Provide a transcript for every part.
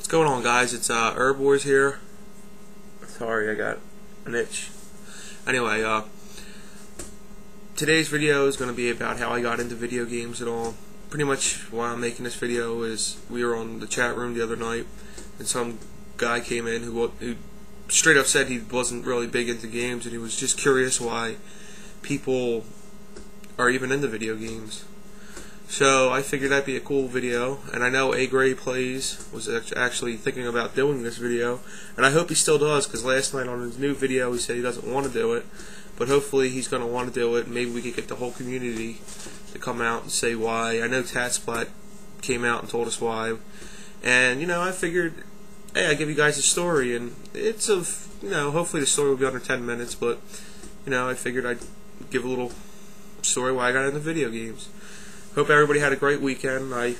What's going on, guys? It's Boys here. Sorry, I got an itch. Anyway, today's video is going to be about how I got into video games and all. Pretty much why I'm making this video is we were on the chat room the other night, and some guy came in who straight up said he wasn't really big into games, and he was just curious why people are even into video games. So I figured that'd be a cool video, and I know A Gray Plays was actually thinking about doing this video, and I hope he still does, because last night on his new video he said he doesn't want to do it, but hopefully he's going to want to do it, and maybe we could get the whole community to come out and say why. I know Tatsplat came out and told us why, and you know, I figured, hey, I give you guys a story, and it's hopefully the story will be under 10 minutes, but you know, I figured I'd give a little story why I got into video games. Hope everybody had a great weekend. I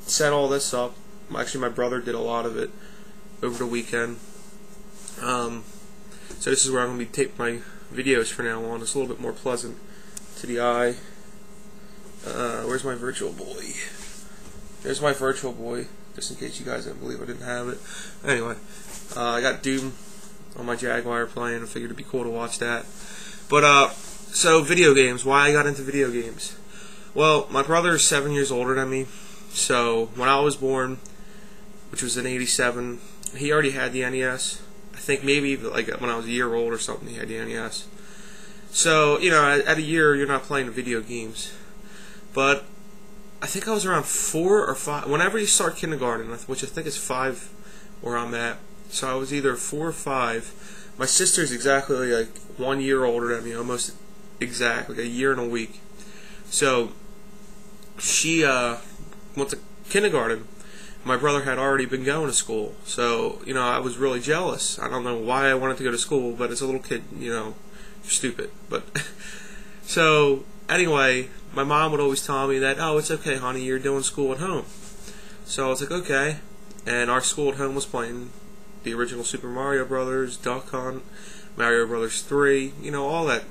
set all this up. Actually, my brother did a lot of it over the weekend. So this is where I'm going to be taping my videos from now on. It's a little bit more pleasant to the eye. Where's my Virtual Boy? There's my Virtual Boy, just in case you guys didn't believe I didn't have it. Anyway, I got Doom on my Jaguar playing. I figured it'd be cool to watch that. But, so video games. Why I got into video games? Well, my brother is 7 years older than me, so when I was born, which was in '87, he already had the NES. I think maybe like when I was a year old or something, he had the NES. So, you know, at a year, you're not playing video games. But I think I was around 4 or 5, whenever you start kindergarten, which I think is 5 where I'm at. So I was either 4 or 5. My sister's exactly like 1 year older than me, almost exact, like a year and a week. So she went to kindergarten. My brother had already been going to school, so you know, I was really jealous. I don't know why I wanted to go to school, but as a little kid, you know, you're stupid. But so anyway, my mom would always tell me that, oh, it's okay, honey, you're doing school at home. So I was like, okay. And our school at home was playing the original Super Mario Brothers, Duck Hunt, Mario Brothers 3, you know, all that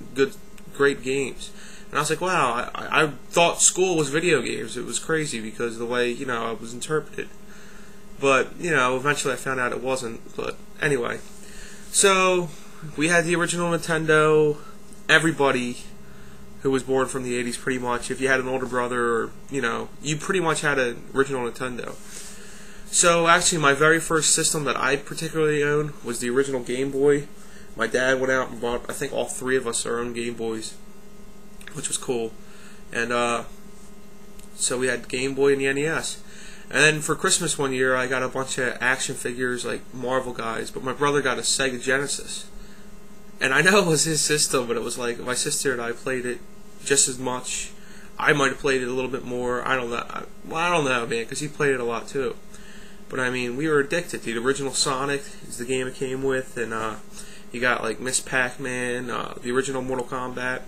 great games. And I was like, wow, I thought school was video games. It was crazy because of the way, you know, I was interpreted. But, you know, eventually I found out it wasn't. But anyway, so we had the original Nintendo. Everybody who was born from the 80s, pretty much, if you had an older brother, or, you know, you pretty much had an original Nintendo. So actually my very first system that I particularly owned was the original Game Boy. My dad went out and bought, I think all 3 of us our own Game Boys, which was cool. And so we had Game Boy and the NES. And then for Christmas one year, I got a bunch of action figures, like Marvel guys, but my brother got a Sega Genesis. And I know it was his system, but it was like my sister and I played it just as much. I might have played it a little bit more. I don't know. Well, I don't know, man, because he played it a lot too. But I mean, we were addicted. The original Sonic is the game it came with, and you got like Miss Pac-Man, the original Mortal Kombat.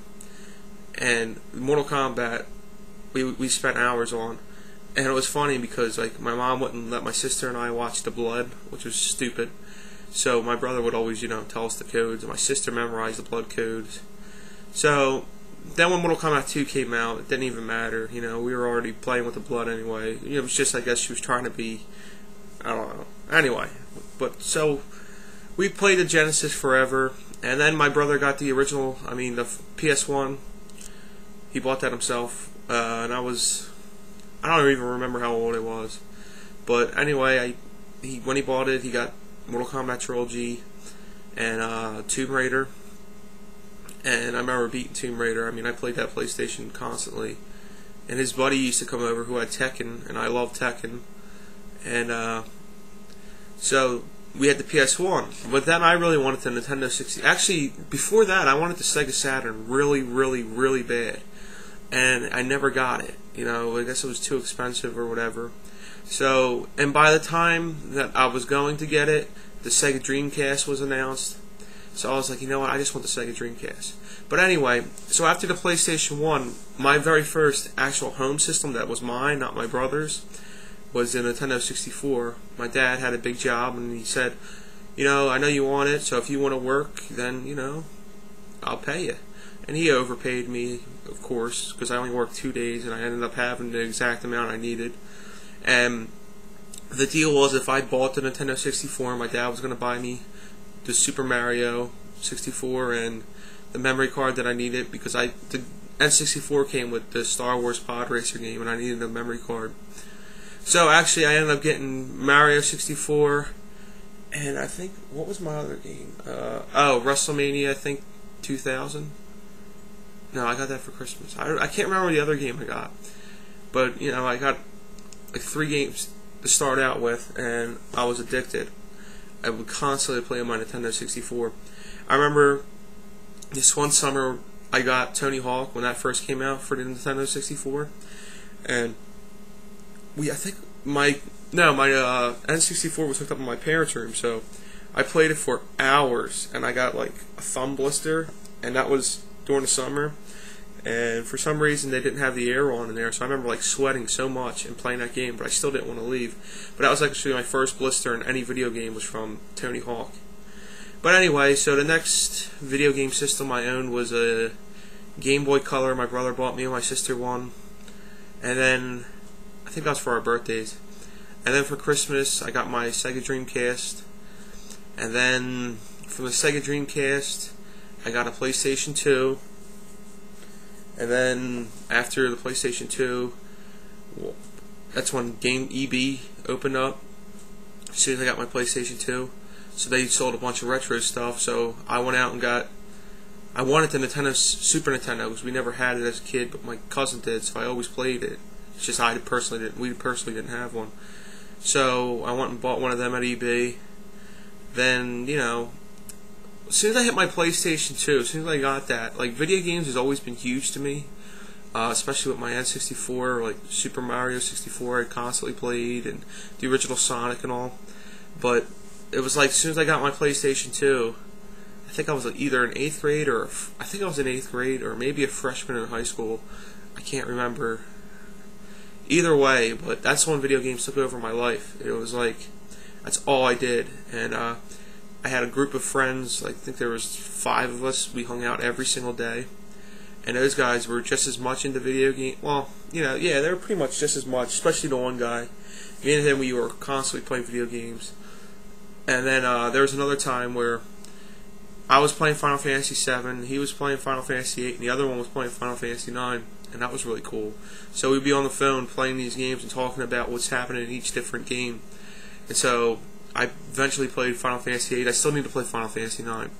And Mortal Kombat, we spent hours on, and it was funny because like my mom wouldn't let my sister and I watch the blood, which was stupid. So my brother would always, you know, tell us the codes, and my sister memorized the blood codes. So then when Mortal Kombat 2 came out, it didn't even matter. You know, we were already playing with the blood anyway. You know, it was just, I guess she was trying to be, I don't know. Anyway, but so we played the Genesis forever, and then my brother got the original, I mean the PS1. He bought that himself, and I don't even remember how old I was. But anyway, when he bought it, he got Mortal Kombat Trilogy and Tomb Raider. And I remember beating Tomb Raider. I mean, I played that PlayStation constantly. And his buddy used to come over who had Tekken, and I love Tekken. And so we had the PS1. But then I really wanted the Nintendo 60. Actually, before that, I wanted the Sega Saturn really, really, really bad. And I never got it. You know, I guess it was too expensive or whatever. So, and by the time that I was going to get it, the Sega Dreamcast was announced. So I was like, you know what, I just want the Sega Dreamcast. But anyway, so after the PlayStation 1, my very first actual home system that was mine, not my brother's, was the Nintendo 64. My dad had a big job, and he said, you know, I know you want it, so if you want to work, then, you know, I'll pay you. And he overpaid me, of course, because I only worked 2 days, and I ended up having the exact amount I needed. And the deal was if I bought the Nintendo 64, my dad was going to buy me the Super Mario 64 and the memory card that I needed, because the N64 came with the Star Wars Pod Racer game and I needed a memory card. So actually I ended up getting Mario 64, and I think, what was my other game? WrestleMania, I think 2000. No, I got that for Christmas. I can't remember the other game I got, but you know, I got like 3 games to start out with, and I was addicted. I would constantly play on my Nintendo 64. I remember this one summer I got Tony Hawk when that first came out for the Nintendo 64, and I think my N64 was hooked up in my parents' room, so I played it for hours, and I got like a thumb blister, and that was during the summer. And for some reason they didn't have the air on in there, so I remember like sweating so much and playing that game, but I still didn't want to leave. But that was actually my first blister in any video game, was from Tony Hawk. But anyway, so the next video game system I owned was a Gameboy Color. My brother bought me and my sister one, and then I think that was for our birthdays. And then for Christmas I got my Sega Dreamcast, and then from the Sega Dreamcast I got a PlayStation 2. And then after the PlayStation 2, well, that's when Game EB opened up. As soon as I got my PlayStation 2, so they sold a bunch of retro stuff. So I went out and I wanted the Super Nintendo, because we never had it as a kid, but my cousin did, so I always played it. It's just we personally didn't have one. So I went and bought one of them at EB. Then, you know, as soon as I hit my PlayStation 2, as soon as I got that, like, video games has always been huge to me, especially with my N64, like Super Mario 64 I constantly played, and the original Sonic and all. But it was like, as soon as I got my PlayStation 2, I think I was either in 8th grade, or I think I was in 8th grade, or maybe a freshman in high school. I can't remember. Either way, but that's when video games took over my life. It was like, that's all I did. And I had a group of friends, I think there was 5 of us. We hung out every single day, and those guys were just as much into video game. Well, you know, yeah, they were pretty much just as much, especially the one guy. Me and him, we were constantly playing video games. And then there was another time where I was playing Final Fantasy VII, he was playing Final Fantasy VIII, and the other one was playing Final Fantasy IX, and that was really cool. So we'd be on the phone playing these games and talking about what's happening in each different game. And so I eventually played Final Fantasy VIII. I still need to play Final Fantasy IX.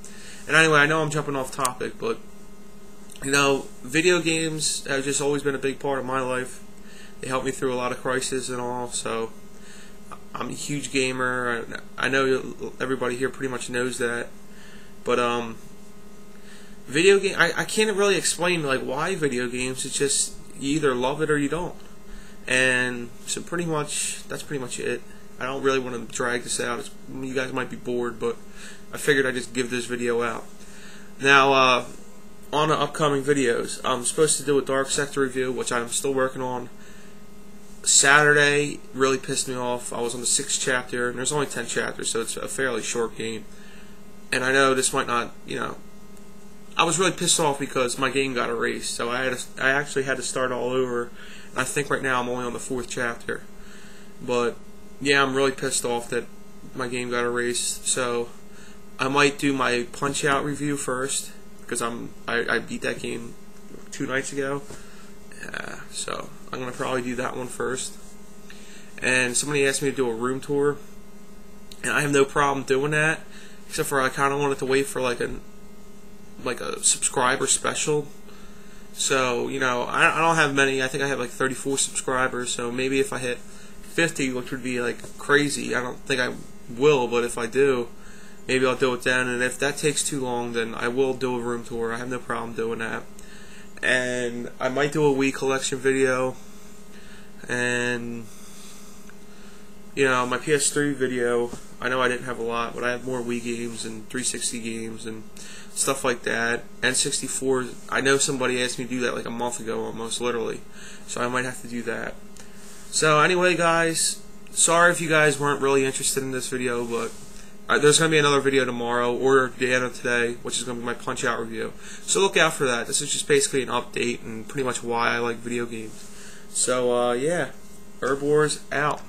And anyway, I know I'm jumping off topic, but you know, video games have just always been a big part of my life. They helped me through a lot of crises and all. So I'm a huge gamer. I know everybody here pretty much knows that. But video game, I can't really explain like why video games. It's just you either love it or you don't. And so pretty much that's pretty much it. I don't really want to drag this out. You guys might be bored, but I figured I'd just give this video out. Now, on the upcoming videos, I'm supposed to do a Dark Sector review, which I'm still working on. Saturday really pissed me off. I was on the 6th chapter, and there's only 10 chapters, so it's a fairly short game. And I know this might not, you know, I was really pissed off because my game got erased, so I actually had to start all over. And I think right now I'm only on the 4th chapter. But yeah, I'm really pissed off that my game got erased, so I might do my Punch-Out review first, because I beat that game 2 nights ago. So I'm going to probably do that one first. And somebody asked me to do a room tour, and I have no problem doing that, except for I kind of wanted to wait for like a subscriber special. So, you know, I don't have many. I think I have like 34 subscribers, so maybe if I hit 50, which would be like crazy, I don't think I will, but if I do, maybe I'll do it then. And if that takes too long, then I will do a room tour. I have no problem doing that. And I might do a Wii collection video, and you know, my PS3 video, I know I didn't have a lot, but I have more Wii games and 360 games and stuff like that. N64, I know somebody asked me to do that like a month ago, almost literally, so I might have to do that. So anyway, guys, sorry if you guys weren't really interested in this video, but there's going to be another video tomorrow, or the end of today, which is going to be my Punch-Out review. So look out for that. This is just basically an update and pretty much why I like video games. So, yeah, Herb Wars out.